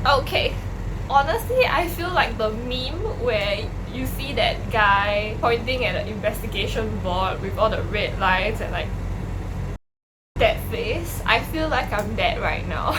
Okay, honestly, I feel like the meme where you see that guy pointing at an investigation board with all the red lines and like that face, I feel like I'm dead right now.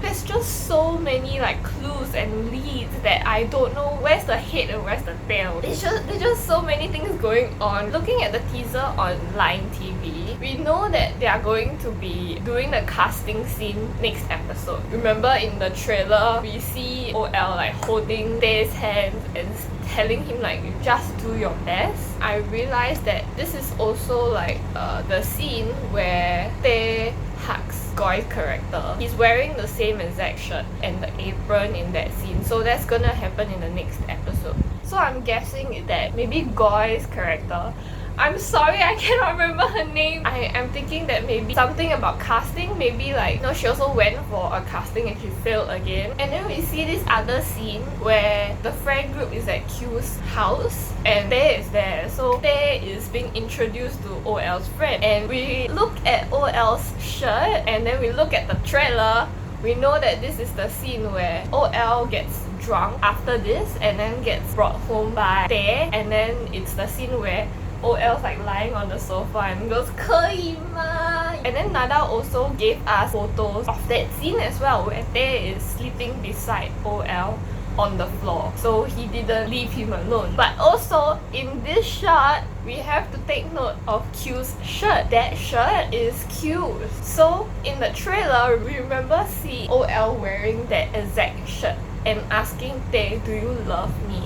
There's just so many like clues and leads that I don't know where's the head and where's the tail. There's just so many things going on. Looking at the teaser on Line TV, we know that they are going to be doing the casting scene next episode. Remember in the trailer, we see OL like holding Tae's hand and telling him like, just do your best. I realized that this is also like the scene where Tae hugs Goy's character. He's wearing the same exact shirt and the apron in that scene, so that's gonna happen in the next episode. So I'm guessing that maybe Goy's character, I'm sorry, I cannot remember her name. I am thinking that maybe something about casting, maybe like, you know, she also went for a casting and she failed again. And then we see this other scene where the friend group is at Q's house and Tae is there. So Tae is being introduced to OL's friend, and we look at OL's shirt and then we look at the trailer. We know that this is the scene where OL gets drunk after this and then gets brought home by Tae, and then it's the scene where OL's like lying on the sofa and goes 可以吗? And then Nada also gave us photos of that scene as well, where Tae is sleeping beside OL on the floor, so he didn't leave him alone. But also in this shot, we have to take note of Q's shirt. That shirt is Q's. So in the trailer, we remember seeing OL wearing that exact shirt and asking Tae, do you love me?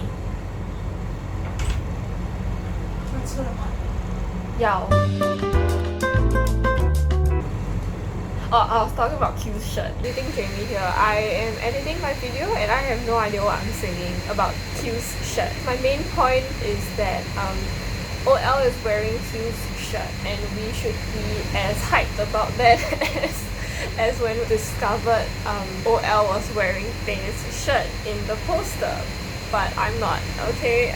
吃了吗？要 Oh, I was talking about Q's shirt. Editing Jamie here. I am editing my video and I have no idea what I'm saying about Q's shirt. My main point is that OL is wearing Q's shirt and we should be as hyped about that as when we discovered OL was wearing Tae's shirt in the poster. But I'm not, okay?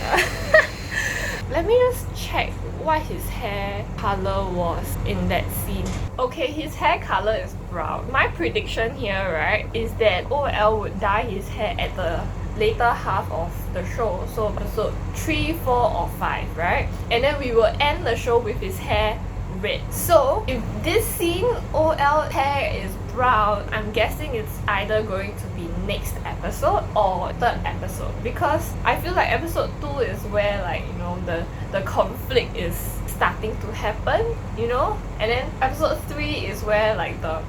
Let me just check what his hair color was in that scene. Okay, his hair color is brown. My prediction here, right, is that OL would dye his hair at the later half of the show. So episode 3, 4 or 5, right? And then we will end the show with his hair red. So if this scene OL hair is brown, I'm guessing it's either going to be next episode or third episode, because I feel like episode 2 is where, like, you know, the conflict is starting to happen, you know, and then episode 3 is where like the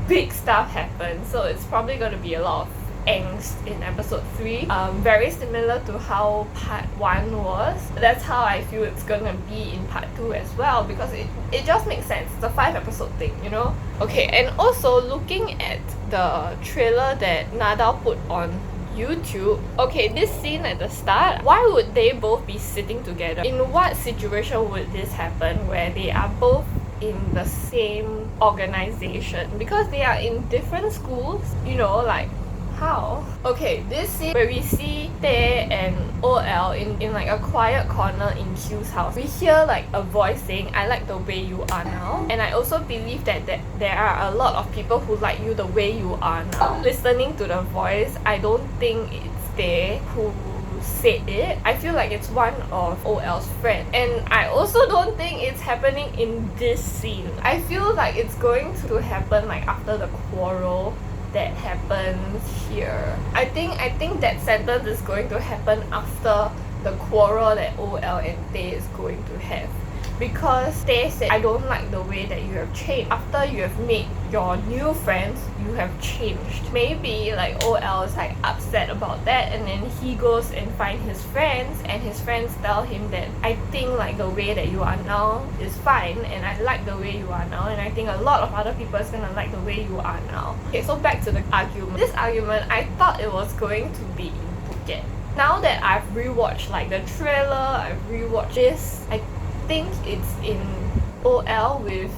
big stuff happens. So it's probably going to be a lot of angst in episode 3, very similar to how part 1 was. That's how I feel it's gonna be in part 2 as well, because it just makes sense. It's a 5-episode thing, you know. Okay, and also looking at the trailer that Nada put on YouTube, okay, this scene at the start, why would they both be sitting together? In what situation would this happen where they are both in the same organization? Because they are in different schools, you know, like, how? Okay, this scene where we see Tae and OL in like a quiet corner in Q's house. We hear like a voice saying, I like the way you are now. And I also believe that there are a lot of people who like you the way you are now. Listening to the voice, I don't think it's Tae who said it. I feel like it's one of OL's friends. And I also don't think it's happening in this scene. I feel like it's going to happen like after the quarrel that happens here. I think that sentence is going to happen after the quarrel that OL and Tae is going to have. Because Tae said, I don't like the way that you have changed. After you have made your new friends, you have changed. Maybe like OL is like upset about that, and then he goes and finds his friends, and his friends tell him that I think like the way that you are now is fine, and I like the way you are now, and I think a lot of other people is gonna like the way you are now. Okay, so back to the argument. This argument, I thought it was going to be in Phuket. Now that I've rewatched like the trailer, I've rewatched this, I think it's in OL with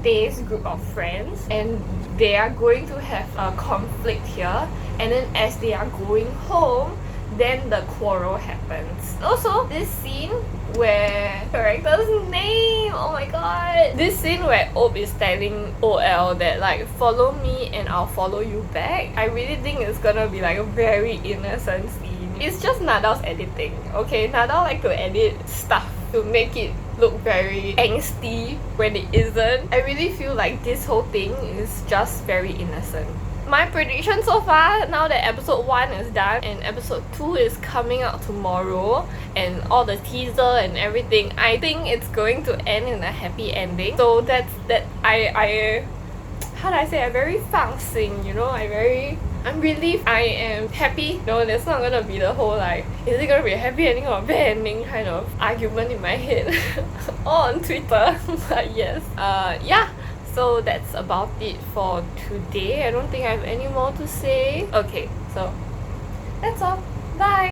Tae's group of friends, and they are going to have a conflict here, and then as they are going home, then the quarrel happens. Also, this scene where character's name, oh my god, this scene where Ob is telling OL that like follow me and I'll follow you back, I really think it's gonna be like a very innocent scene. It's just Nadal's editing, okay? Nadal like to edit stuff to make it look very angsty when it isn't. I really feel like this whole thing is just very innocent. My prediction so far, now that episode 1 is done and episode 2 is coming out tomorrow and all the teaser and everything, I think it's going to end in a happy ending. So that's that. I how do I say? I'm very 放心, you know. I'm relieved. I am happy. No, there's not gonna be the whole like, is it gonna be a happy ending or a bad ending kind of argument in my head or on Twitter. But yes, yeah. So that's about it for today. I don't think I have any more to say. Okay, so that's all. Bye!